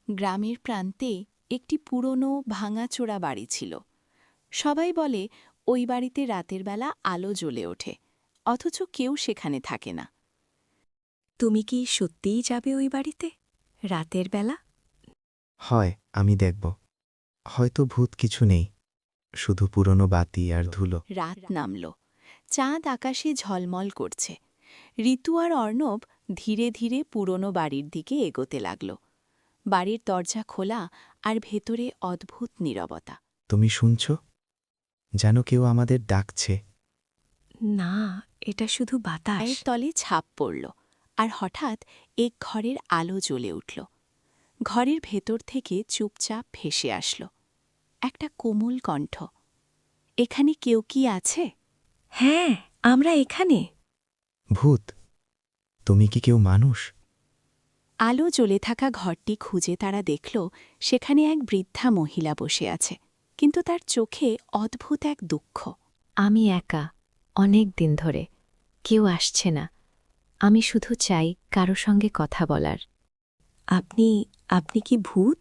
গ্রামের প্রান্তে একটি পুরনো ভাঙাচোরা বাড়ি ছিল। সবাই বলে ওই বাড়িতে রাতের বেলা আলো জ্বলে ওঠে, অথচ কেউ সেখানে থাকে না। তুমি কি সত্যিই যাবে ওই বাড়িতে রাতের বেলা? হয়, আমি দেখব। হয়তো ভূত কিছু নেই, শুধু পুরনো বাতি আর ধুলো। রাত নামল, চাঁদ আকাশে ঝলমল করছে। ঋতু আর অর্ণব ধীরে ধীরে পুরনো বাড়ির দিকে এগোতে লাগল। বাড়ির দরজা খোলা আর ভেতরে অদ্ভুত নীরবতা। তুমি শুনছ? যেন কেউ আমাদের ডাকছে। না, এটা শুধু বাতাস। পায়ের তলে ছাপ পড়ল, আর হঠাৎ এক ঘরের আলো জ্বলে উঠল। ঘরের ভেতর থেকে চুপচাপ ভেসে আসল একটা কোমল কণ্ঠ। এখানে কেউ কি আছে? হ্যাঁ, আমরা এখানে। ভূত? তুমি কি কেউ মানুষ? আলো জ্বলে থাকা ঘরটি খুঁজে তারা দেখল সেখানে এক বৃদ্ধা মহিলা বসে আছে, কিন্তু তার চোখে অদ্ভুত এক দুঃখ। আমি একা, অনেক দিন ধরে। কেউ আসছে না। আমি শুধু চাই কারো সঙ্গে কথা বলার। আপনি আপনি কি ভূত?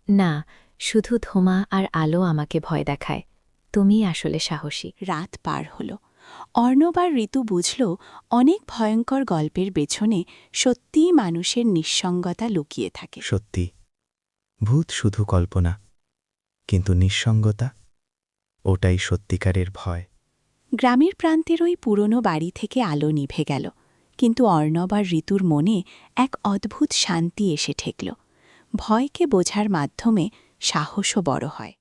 না, শুধু ধোঁয়া আর আলো আমাকে ভয় দেখায়। তুমি আসলে সাহসী। রাত পার হল। অর্ণব আর ঋতু বুঝল অনেক ভয়ঙ্কর গল্পের পেছনে সত্যিই মানুষের নিঃসঙ্গতা লুকিয়ে থাকে। সত্যি, ভূত শুধু কল্পনা, কিন্তু নিঃসঙ্গতা, ওটাই সত্যিকারের ভয়। গ্রামের প্রান্তের ওই পুরনো বাড়ি থেকে আলো নিভে গেল, কিন্তু অর্ণব আর ঋতুর মনে এক অদ্ভুত শান্তি এসে ঠেকল। ভয়কে বোঝার মাধ্যমে সাহসও বড় হয়।